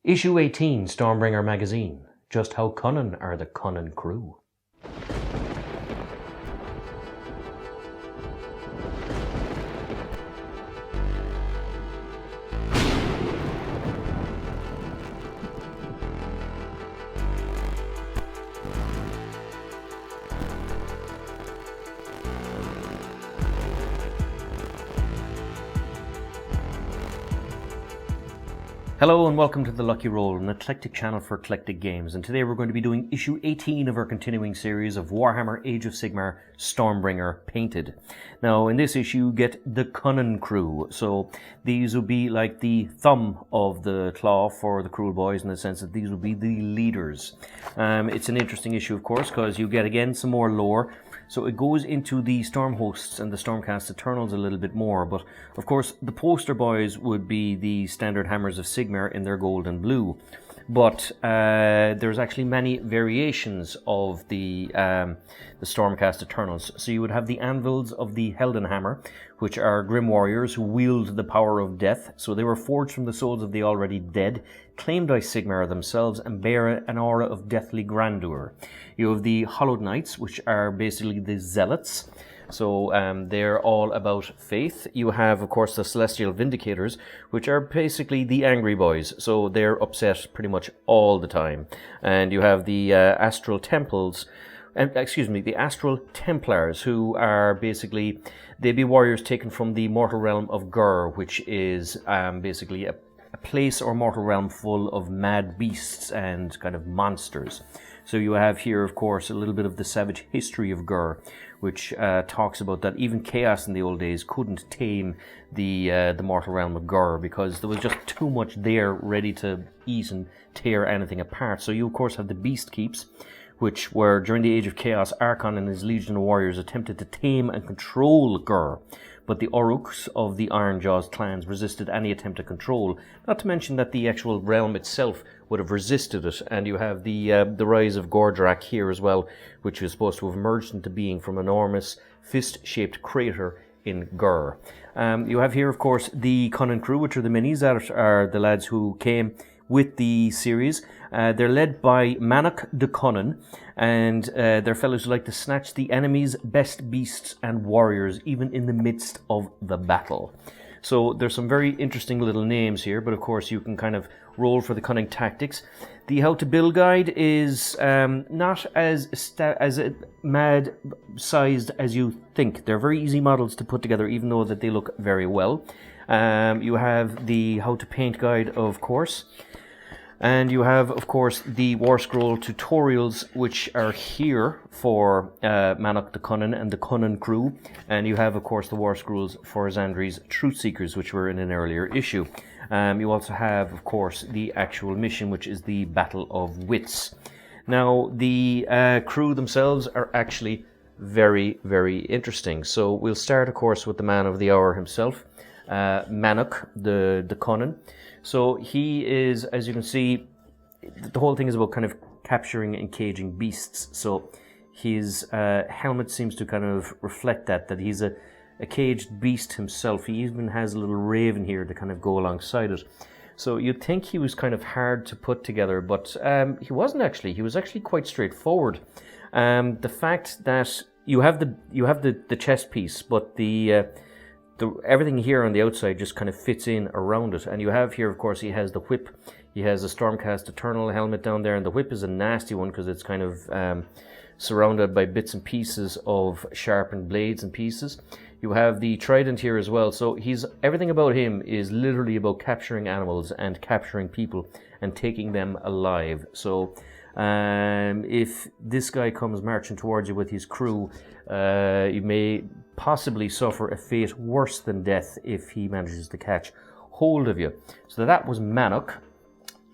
Issue 18, Stormbringer magazine. Just how cunning are the cunning crew? Hello and welcome to The Lucky Roll, an eclectic channel for eclectic games, and today we're going to be doing issue 18 of our continuing series of Warhammer Age of Sigmar Stormbringer Painted. Now in this issue you get the cunning crew, so these will be like the thumb of the claw for the cruel boys in the sense that these will be the leaders. It's an interesting issue of course because you get again some more lore. So it goes into the Storm Hosts and the Stormcast Eternals a little bit more, but of course the poster boys would be the standard Hammers of Sigmar in their gold and blue. But there's actually many variations of the Stormcast Eternals. So you would have the Anvils of the Heldenhammer, which are grim warriors who wield the power of death. So they were forged from the souls of the already dead, claimed by Sigmar themselves, and bear an aura of deathly grandeur. You have the Hollowed Knights, which are basically the Zealots. So they're all about faith. You have, of course, the Celestial Vindicators, which are basically the angry boys. So they're upset pretty much all the time. And you have the Astral Temples, the Astral Templars, who are basically, they be warriors taken from the mortal realm of Gur, which is basically a place or mortal realm full of mad beasts and kind of monsters. So you have here, of course, a little bit of the savage history of Gur, which talks about that even Chaos in the old days couldn't tame the mortal realm of Gur because there was just too much there ready to eat and tear anything apart. So you, of course, have the Beast Keeps, which were, during the Age of Chaos, Archon and his legion of warriors attempted to tame and control Gur. But the Oruks of the Ironjaws clans resisted any attempt to control, not to mention that the actual realm itself would have resisted it. And you have the rise of Gordrak here as well, which is supposed to have emerged into being from an enormous fist-shaped crater in Gur. You have here, of course, the Cunning crew, which are the minis, that are the lads who came with the series. They're led by Manok the Cunning, and they're fellows who like to snatch the enemy's best beasts and warriors, even in the midst of the battle. So there's some very interesting little names here, but of course you can kind of roll for the cunning tactics. The How to Build guide is not as mad-sized as you think. They're very easy models to put together, even though that they look very well. You have the How to Paint guide, of course. And you have, of course, the War Scroll tutorials, which are here for Manok the Cunning and the Cunning crew. And you have, of course, the War Scrolls for Xandri's Truth Seekers, which were in an earlier issue. You also have, of course, the actual mission, which is the Battle of Wits. Now, the crew themselves are actually very, very interesting. So we'll start, of course, with the man of the hour himself, Manok the Cunning. So he is, as you can see, the whole thing is about kind of capturing and caging beasts. So his helmet seems to kind of reflect that he's a caged beast himself. He even has a little raven here to kind of go alongside it. So you'd think he was kind of hard to put together, but he wasn't actually. He was actually quite straightforward. The fact that you have the chest piece, but everything here on the outside just kind of fits in around it. And you have here, of course, he has the whip. He has a Stormcast Eternal helmet down there, and the whip is a nasty one because it's kind of surrounded by bits and pieces of sharpened blades and pieces. You have the trident here as well. So everything about him is literally about capturing animals and capturing people and taking them alive. So if this guy comes marching towards you with his crew, you may possibly suffer a fate worse than death if he manages to catch hold of you. So that was Manok.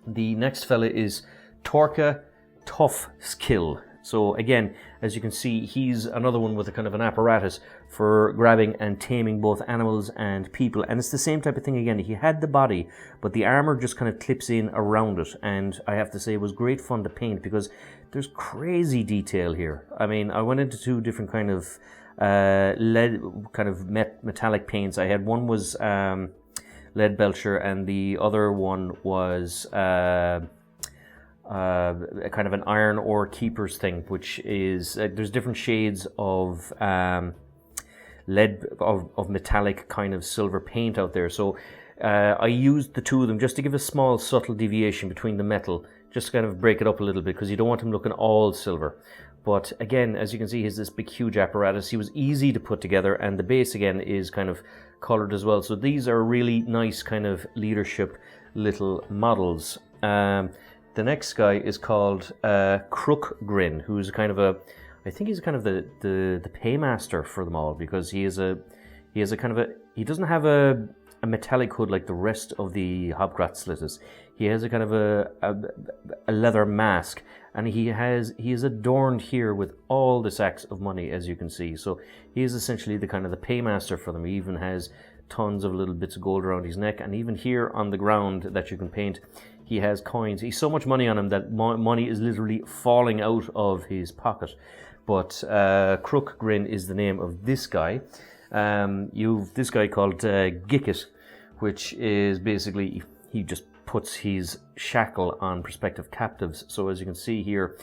The next fella is Torka Tough Skill. So again, as you can see, he's another one with a kind of an apparatus for grabbing and taming both animals and people. And it's the same type of thing again. He had the body, but the armor just kind of clips in around it. And I have to say it was great fun to paint because there's crazy detail here. I mean, I went into two different kind of lead, kind of metallic paints. I had one was Leadbelcher, and the other one was a kind of an iron ore keepers thing, which is there's different shades of lead of metallic kind of silver paint out there. So I used the two of them just to give a small subtle deviation between the metal, just to kind of break it up a little bit, because you don't want him looking all silver. But again, as you can see, he has this big huge apparatus. He was easy to put together, and the base again is kind of colored as well. So these are really nice kind of leadership little models. The next guy is called Crookgrin, who's kind of I think he's kind of the paymaster for them all, because he doesn't have a metallic hood like the rest of the Hobgratslitters. He has a kind of a leather mask, and he is adorned here with all the sacks of money, as you can see. So he is essentially the kind of the paymaster for them. He even has tons of little bits of gold around his neck, and even here on the ground that you can paint, he has coins. He's so much money on him that money is literally falling out of his pocket. But Crookgrin is the name of this guy. You've this guy called Gicket, which is basically he just puts his shackle on prospective captives. So as you can see here,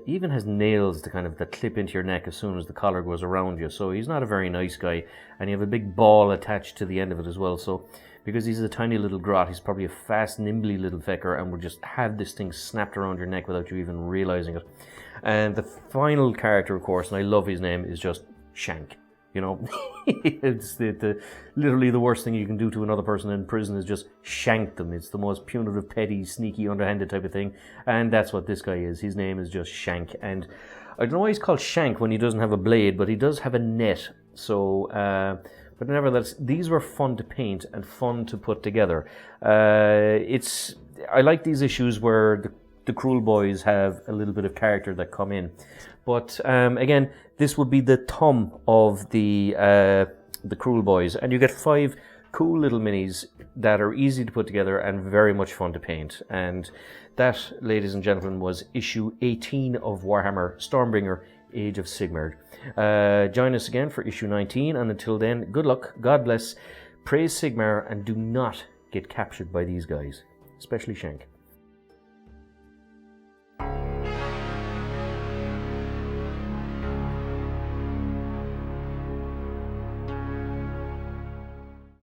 even has nails that clip into your neck as soon as the collar goes around you. So he's not a very nice guy, and you have a big ball attached to the end of it as well. So because he's a tiny little grot, he's probably a fast, nimbly little fecker, and will just have this thing snapped around your neck without you even realizing it. And the final character, of course, and I love his name, is just Shank. You know, it's literally the worst thing you can do to another person in prison is just shank them. It's the most punitive, petty, sneaky, underhanded type of thing. And that's what this guy is. His name is just Shank. And I don't know why he's called Shank when he doesn't have a blade, but he does have a net. So, but nevertheless, these were fun to paint and fun to put together. I like these issues where the Cruel Boys have a little bit of character that come in. But again, this would be the thumb of the Cruel Boys, and you get 5 cool little minis that are easy to put together and very much fun to paint. And that, ladies and gentlemen, was issue 18 of Warhammer Stormbringer Age of Sigmar. Join us again for issue 19, and until then, good luck, God bless, praise Sigmar, and do not get captured by these guys, especially Shank.